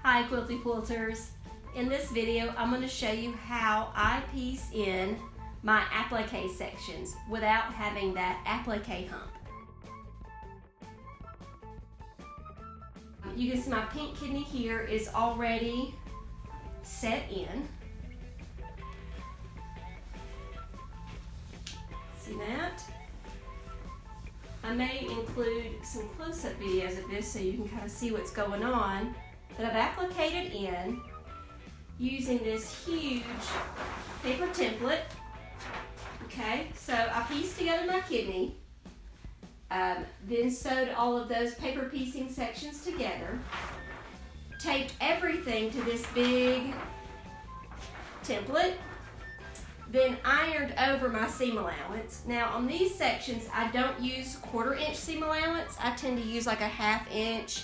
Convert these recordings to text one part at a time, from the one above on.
Hi Quilty Quilters. In this video I'm going to show you how I piece in my applique sections without having that applique hump. You can see my pink kidney here is already set in. See that? I may include some close-up videos of this so you can kind of see what's going on. But I've appliqued in using this huge paper template. Okay, so I pieced together my kidney, then sewed all of those paper piecing sections together, taped everything to this big template, then ironed over my seam allowance. Now on these sections I don't use 1/4 inch seam allowance. I tend to use like a 1/2 inch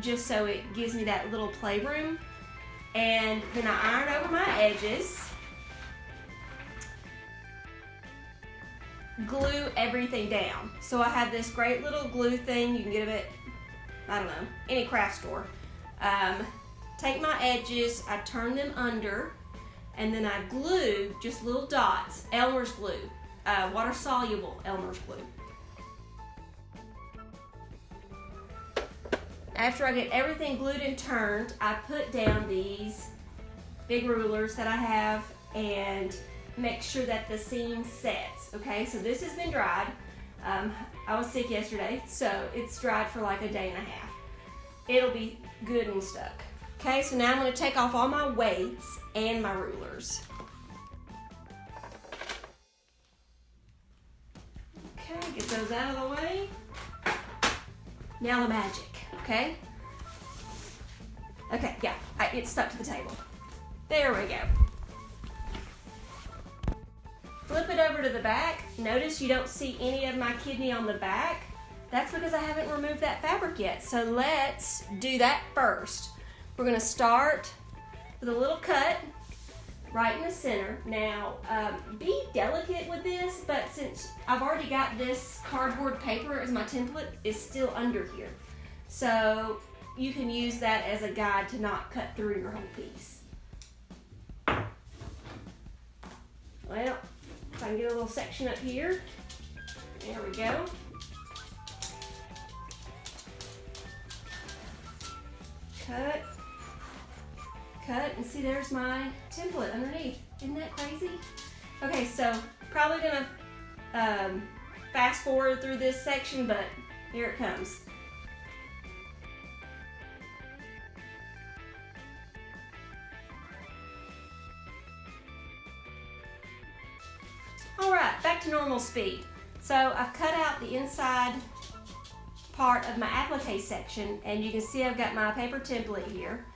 just so it gives me that little playroom. And then I iron over my edges, glue everything down. So I have this great little glue thing. You can get it at, I don't know, any craft store. Take my edges, I turn them under, and then I glue just little dots, Elmer's glue, water soluble Elmer's glue. After I get everything glued and turned, I put down these big rulers that I have and make sure that the seam sets. Okay, so this has been dried. I was sick yesterday, so it's dried for like a day and a half. It'll be good and stuck. Okay, so now I'm going to take off all my weights and my rulers. Okay, get those out of the way. Now the magic. Okay? Okay, yeah, it's stuck to the table. There we go. Flip it over to the back. Notice you don't see any of my kidney on the back. That's because I haven't removed that fabric yet. So let's do that first. We're gonna start with a little cut right in the center. Now, be delicate with this, but since I've already got this cardboard paper as my template, it's still under here. So you can use that as a guide to not cut through your whole piece. Well, if I can get a little section up here, there we go. Cut, and see there's my template underneath. Isn't that crazy? Okay, so probably gonna fast forward through this section, but here it comes. Alright, back to normal speed. So I've cut out the inside part of my applique section, and you can see I've got my paper template here.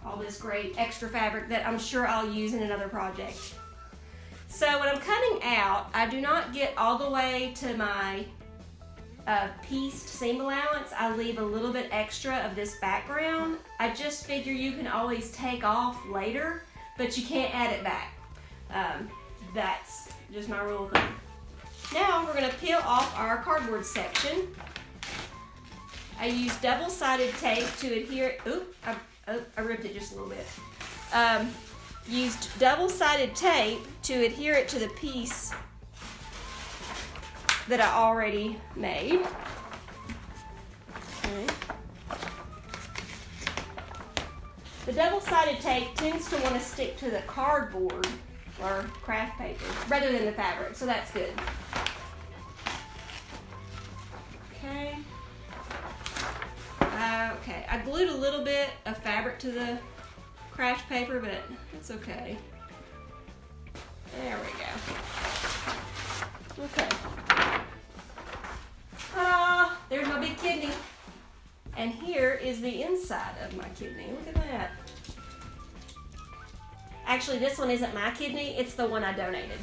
All this great extra fabric that I'm sure I'll use in another project. So when I'm cutting out, I do not get all the way to my pieced seam allowance. I leave a little bit extra of this background. I just figure you can always take off later, but you can't add it back. That's just my rule of thumb. Now we're going to peel off our cardboard section. I used double-sided tape to adhere. Oop, I ripped it just a little bit. Used double-sided tape to adhere it to the piece that I already made. Okay. The double-sided tape tends to want to stick to the cardboard or craft paper rather than the fabric, so that's good. Okay. Okay, I glued a little bit of fabric to the craft paper, but it's okay. There we go. Okay. Ah, there's my big kidney. And here is the inside of my kidney. Look at that. Actually, this one isn't my kidney, it's the one I donated.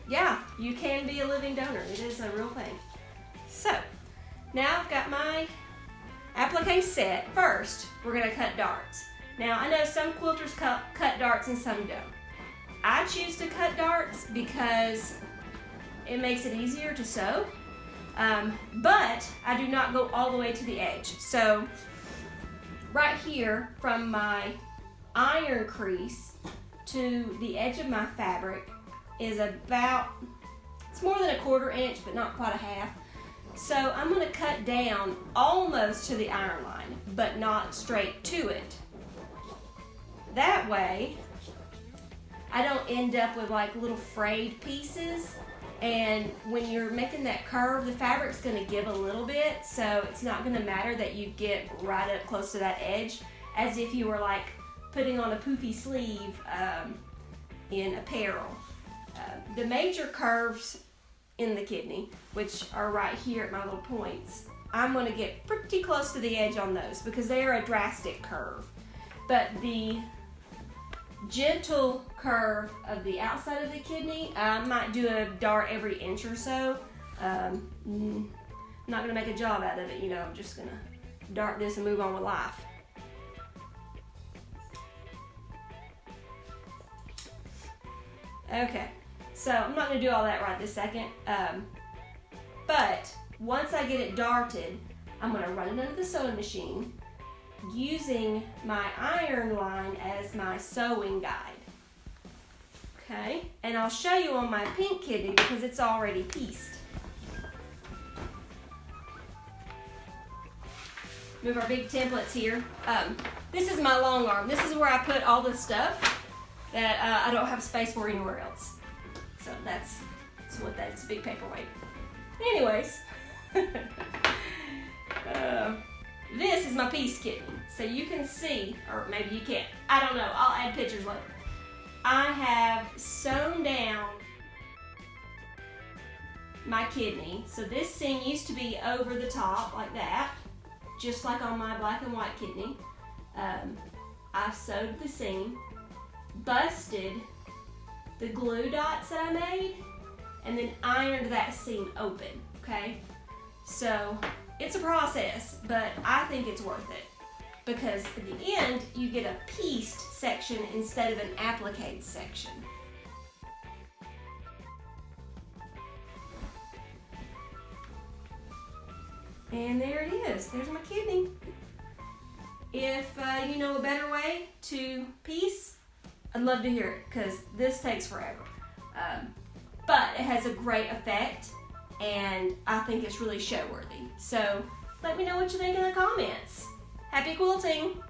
Yeah, you can be a living donor. It is a real thing. So, now I've got my applique set. First, we're gonna cut darts. Now, I know some quilters cut darts and some don't. I choose to cut darts because it makes it easier to sew. But I do not go all the way to the edge. So right here from my iron crease to the edge of my fabric is about, it's more than a 1/4 inch, but not quite a half. So I'm going to cut down almost to the iron line, but not straight to it. That way, I don't end up with like little frayed pieces. And when you're making that curve, the fabric's going to give a little bit, so it's not going to matter that you get right up close to that edge, as if you were like putting on a poofy sleeve in apparel. The major curves in the kidney, which are right here at my little points, I'm going to get pretty close to the edge on those because they are a drastic curve. But the gentle curve of the outside of the kidney, I might do a dart every inch or so. I'm not going to make a job out of it, you know, I'm just going to dart this and move on with life. Okay, so I'm not going to do all that right this second, but once I get it darted, I'm going to run it under the sewing machine using my iron line as my sewing guide. Okay, and I'll show you on my pink kidney because it's already pieced. Move our big templates here. This is my long arm. This is where I put all the stuff that I don't have space for anywhere else. So that's what that is, a big paperweight. Anyways, this is my piece kidney. So you can see, or maybe you can't, I don't know, I'll add pictures later. I have sewn down my kidney. So this seam used to be over the top like that, just like on my black and white kidney. I've sewed the seam, busted the glue dots that I made, and then ironed that seam open, okay? So it's a process, but I think it's worth it because at the end you get a pieced section instead of an appliqué section. And there it is, there's my kidney. If you know a better way to piece, I'd love to hear it because this takes forever. But it has a great effect and I think it's really show worthy. So let me know what you think in the comments. Happy quilting!